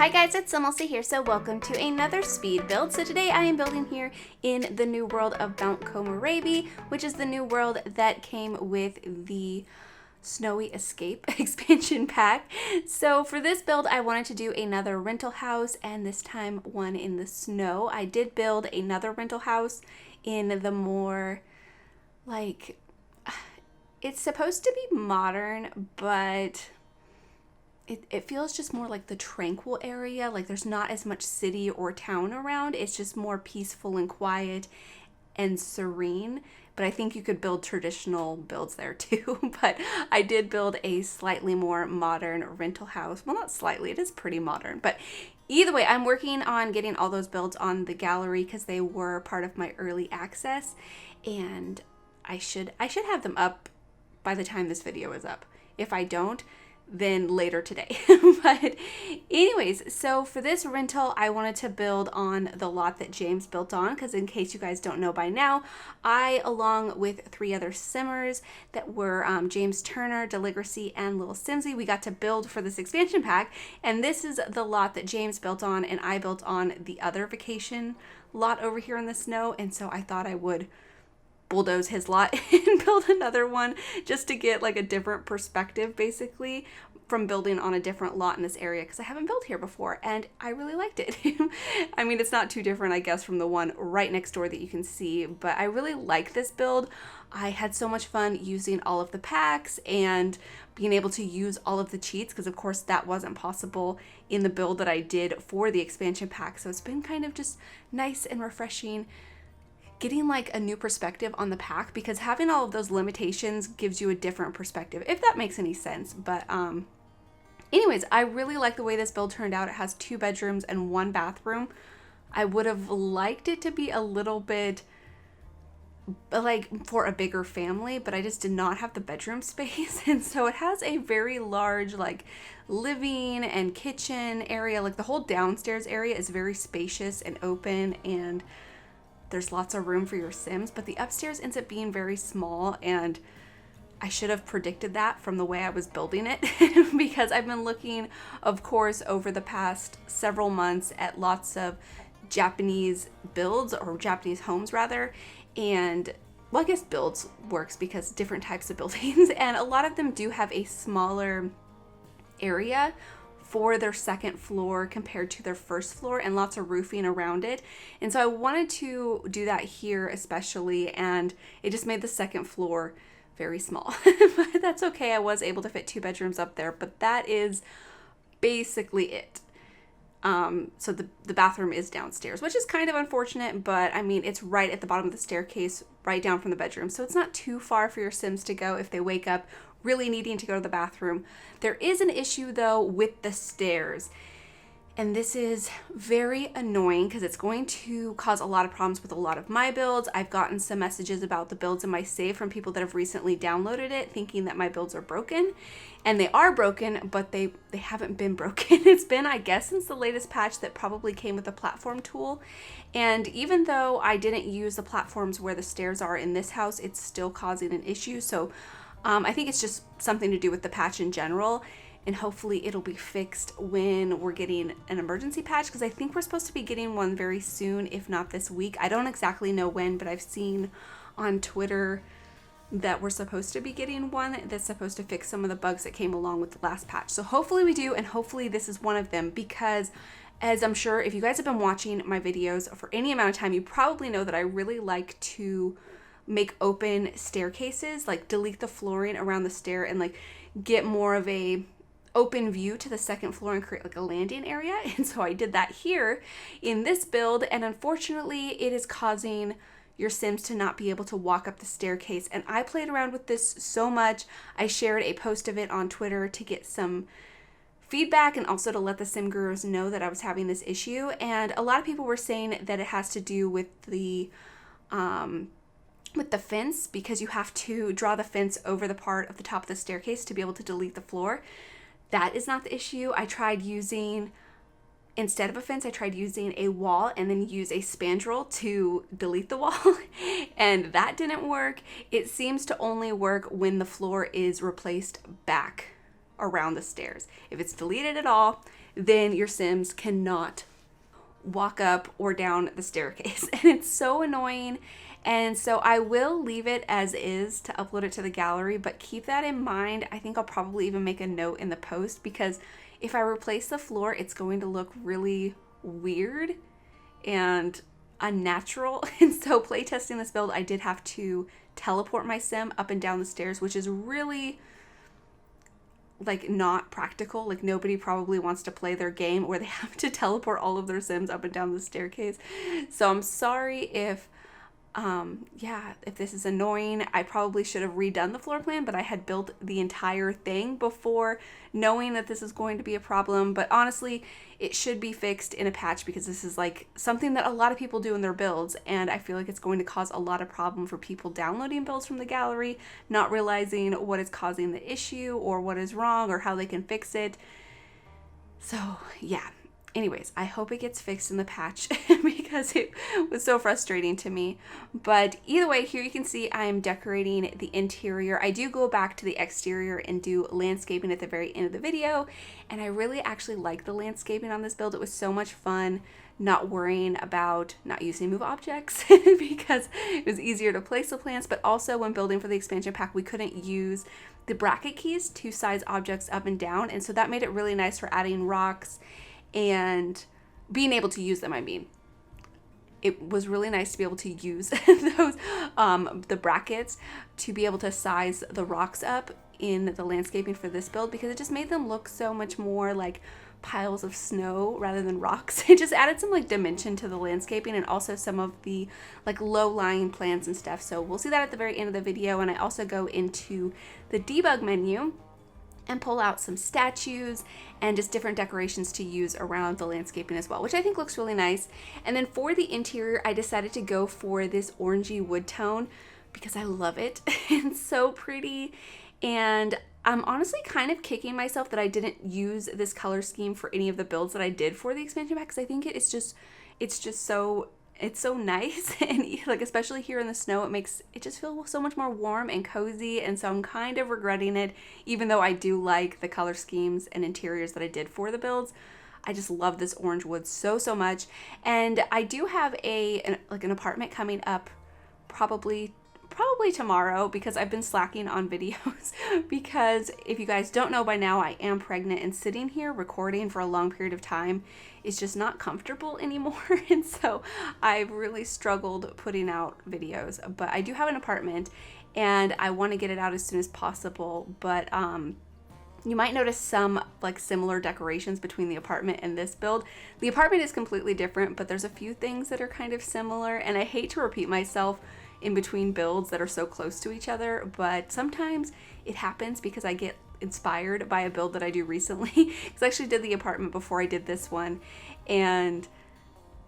Hi guys, it's SimLicy here, so welcome to another speed build. So today I am building here in the new world of Mount Komorebi, which is the new world that came with the Snowy Escape expansion pack. So for this build, I wanted to do another rental house, and this time one in the snow. I did build another rental house in the more, like, it's supposed to be modern, but it feels just more like the tranquil area. Like there's not as much city or town around. It's just more peaceful and quiet and serene. But I think you could build traditional builds there too. But I did build a slightly more modern rental house. Well, not slightly, it is pretty modern. But either way, I'm working on getting all those builds on the gallery because they were part of my early access. And I should have them up by the time this video is up. If I don't, then later today. But anyways, so for this rental, I wanted to build on the lot that James built on, because in case you guys don't know by now, I, along with 3 other simmers that were James Turner, Deligracy, and Little Simsy, we got to build for this expansion pack. And this is the lot that James built on, and I built on the other vacation lot over here in the snow. And so I thought I would bulldoze his lot and build another one just to get like a different perspective basically from building on a different lot in this area, because I haven't built here before and I really liked it. I mean, it's not too different, I guess, from the one right next door that you can see, but I really like this build. I had so much fun using all of the packs and being able to use all of the cheats, because of course that wasn't possible in the build that I did for the expansion pack. So it's been kind of just nice and refreshing getting like a new perspective on the pack, because having all of those limitations gives you a different perspective, if that makes any sense. But anyways, I really like the way this build turned out. It has 2 bedrooms and 1 bathroom. I would have liked it to be a little bit like for a bigger family, but I just did not have the bedroom space. And so it has a very large like living and kitchen area. Like the whole downstairs area is very spacious and open, and there's lots of room for your Sims, but the upstairs ends up being very small, and I should have predicted that from the way I was building it because I've been looking, of course, over the past several months at lots of Japanese builds, or Japanese homes rather, and well, I guess builds works because different types of buildings, and a lot of them do have a smaller area for their second floor compared to their first floor, and lots of roofing around it. And so I wanted to do that here especially, and it just made the second floor very small. But that's okay. I was able to fit 2 bedrooms up there, but that is basically it. So the bathroom is downstairs, which is kind of unfortunate, but I mean, it's right at the bottom of the staircase, right down from the bedroom. So it's not too far for your Sims to go if they wake up really needing to go to the bathroom. There is an issue though with the stairs, and this is very annoying because it's going to cause a lot of problems with a lot of my builds. I've gotten some messages about the builds in my save from people that have recently downloaded it thinking that my builds are broken, and they are broken, but they haven't been broken. It's been, I guess, since the latest patch that probably came with the platform tool. And even though I didn't use the platforms where the stairs are in this house, it's still causing an issue. So I think it's just something to do with the patch in general, and hopefully it'll be fixed when we're getting an emergency patch, because I think we're supposed to be getting one very soon, if not this week. I don't exactly know when, but I've seen on Twitter that we're supposed to be getting one that's supposed to fix some of the bugs that came along with the last patch. So hopefully we do, and hopefully this is one of them, because as I'm sure if you guys have been watching my videos for any amount of time, you probably know that I really like to make open staircases, like delete the flooring around the stair and like get more of a open view to the second floor and create like a landing area. And so I did that here in this build, and unfortunately it is causing your Sims to not be able to walk up the staircase. And I played around with this so much. I shared a post of it on Twitter to get some feedback and also to let the sim gurus know that I was having this issue. And a lot of people were saying that it has to do with the fence, because you have to draw the fence over the part of the top of the staircase to be able to delete the floor. That is not the issue. I tried using, instead of a fence, I tried using a wall and then use a spandrel to delete the wall, and that didn't work. It seems to only work when the floor is replaced back around the stairs. If it's deleted at all, then your Sims cannot walk up or down the staircase. And it's so annoying. And so I will leave it as is to upload it to the gallery, but keep that in mind. I think I'll probably even make a note in the post, because if I replace the floor, it's going to look really weird and unnatural. And so playtesting this build, I did have to teleport my Sim up and down the stairs, which is really like not practical. Like nobody probably wants to play their game where they have to teleport all of their Sims up and down the staircase. So I'm sorry if if this is annoying. I probably should have redone the floor plan, but I had built the entire thing before knowing that this is going to be a problem. But honestly, it should be fixed in a patch, because this is like something that a lot of people do in their builds, and I feel like it's going to cause a lot of problem for people downloading builds from the gallery, not realizing what is causing the issue or what is wrong or how they can fix it. So yeah. Anyways, I hope it gets fixed in the patch because it was so frustrating to me. But either way, here you can see I am decorating the interior. I do go back to the exterior and do landscaping at the very end of the video. And I really actually like the landscaping on this build. It was so much fun not worrying about not using move objects because it was easier to place the plants. But also when building for the expansion pack, we couldn't use the bracket keys to size objects up and down. And so that made it really nice for adding rocks and being able to use them. I mean, it was really nice to be able to use those the brackets to be able to size the rocks up in the landscaping for this build, because it just made them look so much more like piles of snow rather than rocks. It just added some like dimension to the landscaping, and also some of the like low-lying plants and stuff. So we'll see that at the very end of the video. And I also go into the debug menu and pull out some statues and just different decorations to use around the landscaping as well, which I think looks really nice. And then for the interior, I decided to go for this orangey wood tone because I love it. It's so pretty. And I'm honestly kind of kicking myself that I didn't use this color scheme for any of the builds that I did for the expansion pack, because I think it's just so nice. And like, especially here in the snow, it makes it just feel so much more warm and cozy. And so I'm kind of regretting it, even though I do like the color schemes and interiors that I did for the builds. I just love this orange wood so much. And I do have an apartment coming up probably tomorrow, because I've been slacking on videos because if you guys don't know by now, I am pregnant, and sitting here recording for a long period of time is just not comfortable anymore. And so I've really struggled putting out videos, but I do have an apartment and I want to get it out as soon as possible. But you might notice some like similar decorations between the apartment and this build. The apartment is completely different, but there's a few things that are kind of similar, and I hate to repeat myself in between builds that are so close to each other, but sometimes it happens because I get inspired by a build that I do recently. Because I actually did the apartment before I did this one, and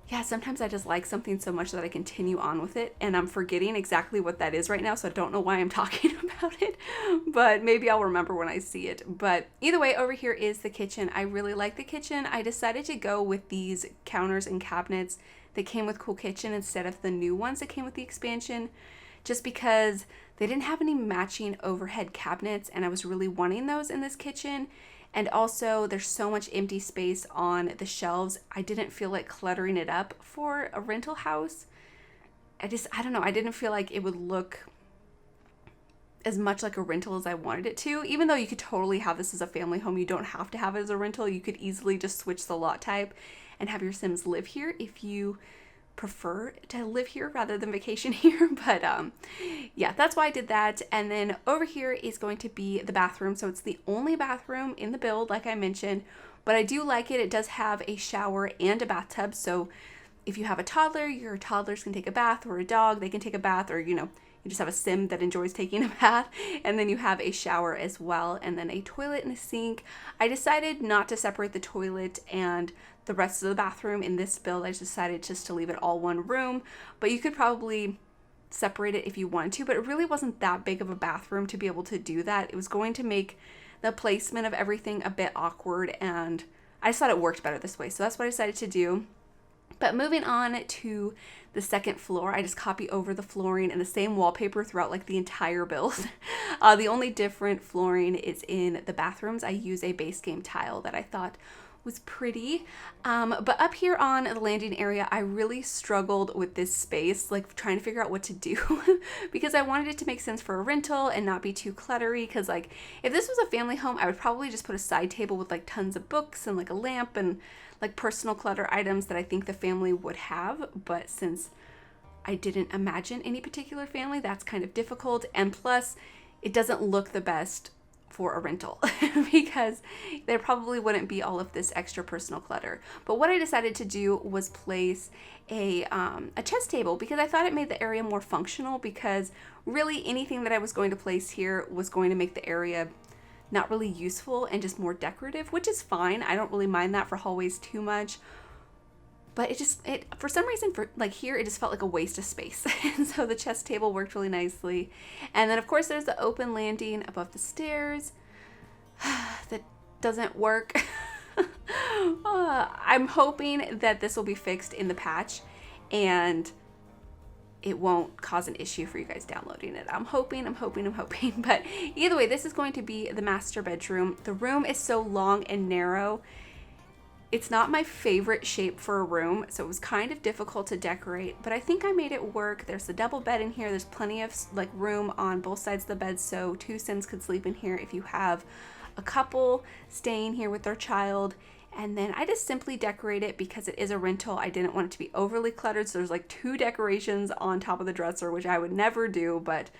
yeah, sometimes I just like something so much that I continue on with it, and I'm forgetting exactly what that is right now, so I don't know why I'm talking about it, but maybe I'll remember when I see it. But either way, over here is the kitchen. I really like the kitchen. I decided to go with these counters and cabinets that came with Cool Kitchen instead of the new ones that came with the expansion, just because they didn't have any matching overhead cabinets, and I was really wanting those in this kitchen. And also there's so much empty space on the shelves. I didn't feel like cluttering it up for a rental house. I don't know, I didn't feel like it would look as much like a rental as I wanted it to. Even though you could totally have this as a family home, you don't have to have it as a rental. You could easily just switch the lot type and have your Sims live here if you prefer to live here rather than vacation here. But yeah, that's why I did that. And then over here is going to be the bathroom. So it's the only bathroom in the build, like I mentioned, but I do like it. It does have a shower and a bathtub. So if you have a toddler, your toddlers can take a bath, or a dog, they can take a bath, or you just have a Sim that enjoys taking a bath. And then you have a shower as well, and then a toilet and a sink. I decided not to separate the toilet and the rest of the bathroom in this build. I just decided to leave it all one room, but you could probably separate it if you wanted to, but it really wasn't that big of a bathroom to be able to do that. It was going to make the placement of everything a bit awkward, and I just thought it worked better this way. So that's what I decided to do. But moving on to the second floor, I just copy over the flooring and the same wallpaper throughout like the entire build. The only different flooring is in the bathrooms. I use a base game tile that I thought was pretty. But up here on the landing area, I really struggled with this space, like trying to figure out what to do because I wanted it to make sense for a rental and not be too cluttery. Because like if this was a family home, I would probably just put a side table with like tons of books and like a lamp and like personal clutter items that I think the family would have. But since I didn't imagine any particular family, that's kind of difficult. And plus, it doesn't look the best for a rental because there probably wouldn't be all of this extra personal clutter. But what I decided to do was place a chess table because I thought it made the area more functional, because really anything that I was going to place here was going to make the area not really useful and just more decorative, which is fine. I don't really mind that for hallways too much. But it for some reason, for like here, it just felt like a waste of space. And so the chess table worked really nicely. And then of course there's the open landing above the stairs that doesn't work. I'm hoping that this will be fixed in the patch and it won't cause an issue for you guys downloading it. I'm hoping. But either way, this is going to be the master bedroom. The room is so long and narrow. It's not my favorite shape for a room, so it was kind of difficult to decorate, but I think I made it work. There's a double bed in here. There's plenty of like room on both sides of the bed, so 2 Sims could sleep in here if you have a couple staying here with their child. And then I just simply decorate it because it is a rental. I didn't want it to be overly cluttered, so there's like 2 decorations on top of the dresser, which I would never do, but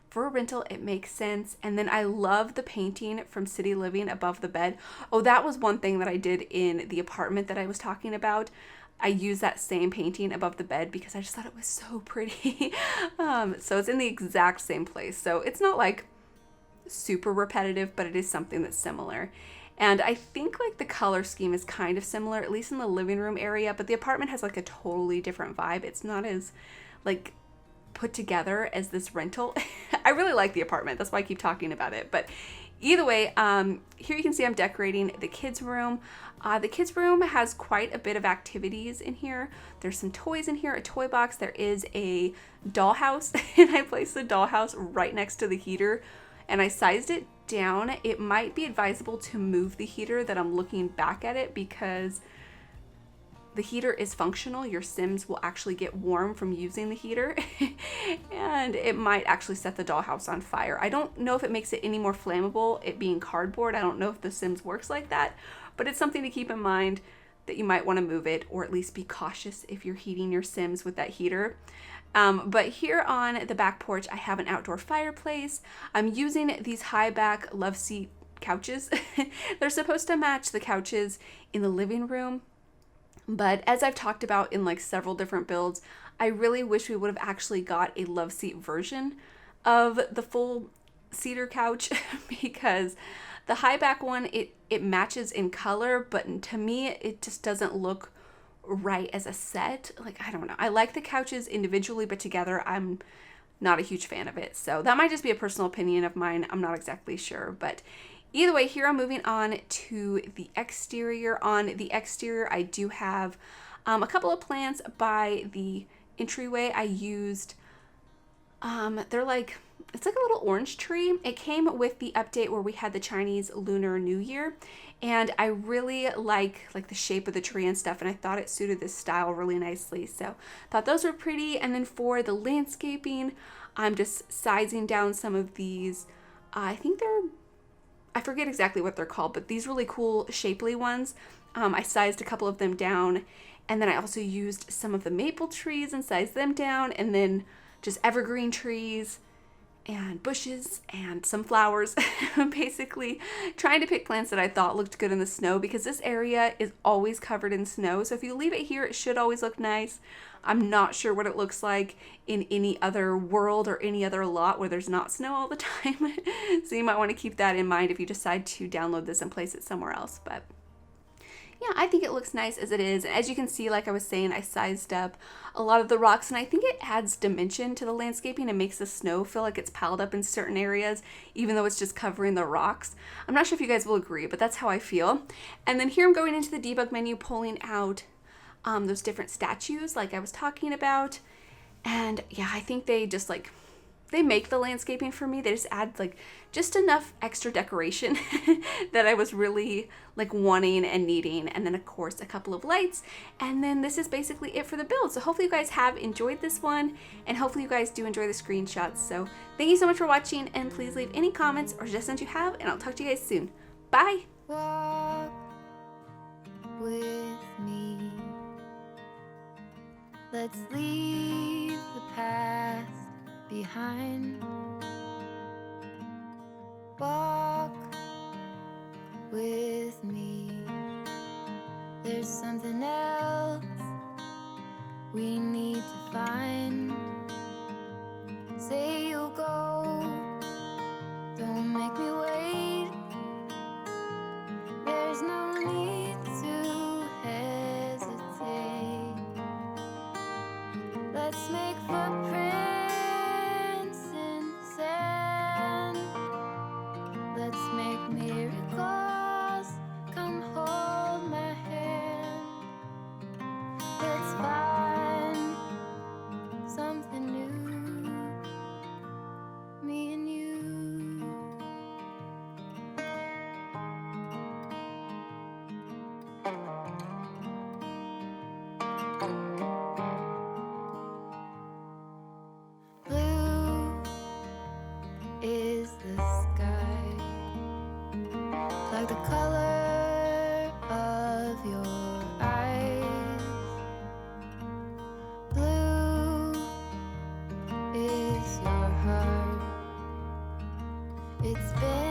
for a rental, it makes sense. And then I love the painting from City Living above the bed. Oh, that was one thing that I did in the apartment that I was talking about. I used that same painting above the bed because I just thought it was so pretty. So it's in the exact same place. So it's not like super repetitive, but it is something that's similar. And I think like the color scheme is kind of similar, at least in the living room area, but the apartment has like a totally different vibe. It's not as like put together as this rental. I really like the apartment. That's why I keep talking about it. But either way, here you can see I'm decorating the kids' room. The kids' room has quite a bit of activities in here. There's some toys in here, a toy box. There is a dollhouse, and I placed the dollhouse right next to the heater, and I sized it down. It might be advisable to move the heater that I'm looking back at it because the heater is functional. Your Sims will actually get warm from using the heater and it might actually set the dollhouse on fire. I don't know if it makes it any more flammable, it being cardboard. I don't know if the Sims works like that, but it's something to keep in mind that you might want to move it, or at least be cautious if you're heating your Sims with that heater. But here on the back porch, I have an outdoor fireplace. I'm using these high back love seat couches. They're supposed to match the couches in the living room. But as I've talked about in like several different builds, I really wish we would have actually got a love seat version of the full cedar couch because the high back one, it matches in color, but to me, it just doesn't look right as a set. Like, I don't know. I like the couches individually, but together, I'm not a huge fan of it. So that might just be a personal opinion of mine. I'm not exactly sure, but either way, here I'm moving on to the exterior. On the exterior, I do have a couple of plants by the entryway. I used, it's like a little orange tree. It came with the update where we had the Chinese Lunar New Year, and I really like the shape of the tree and stuff, and I thought it suited this style really nicely. So thought those were pretty. And then for the landscaping, I'm just sizing down some of these. I forget exactly what they're called, but these really cool shapely ones. I sized a couple of them down, and then I also used some of the maple trees and sized them down, and then just evergreen trees and bushes and some flowers. Basically trying to pick plants that I thought looked good in the snow, because this area is always covered in snow. So if you leave it here, it should always look nice. I'm not sure what it looks like in any other world or any other lot where there's not snow all the time. So you might want to keep that in mind if you decide to download this and place it somewhere else. But yeah, I think it looks nice as it is. And as you can see, like I was saying, I sized up a lot of the rocks, and I think it adds dimension to the landscaping and makes the snow feel like it's piled up in certain areas, even though it's just covering the rocks. I'm not sure if you guys will agree, but that's how I feel. And then here I'm going into the debug menu, pulling out those different statues like I was talking about. And yeah, I think they just like they make the landscaping for me. They just add like just enough extra decoration that I was really like wanting and needing. And then of course a couple of lights. And then this is basically it for the build. So hopefully you guys have enjoyed this one, and hopefully you guys do enjoy the screenshots. So thank you so much for watching, and please leave any comments or suggestions you have, and I'll talk to you guys soon. Bye. Walk with me. Let's leave the past behind. Walk with me. There's something else we need to find. Say you'll go, don't make me wait. There's no need to hesitate. Let's make footprints in sand. Let's make miracles. Come hold my hand. Let's find something new, me and you. Blue is the sky, like the color of your eyes. Blue is your heart. It's been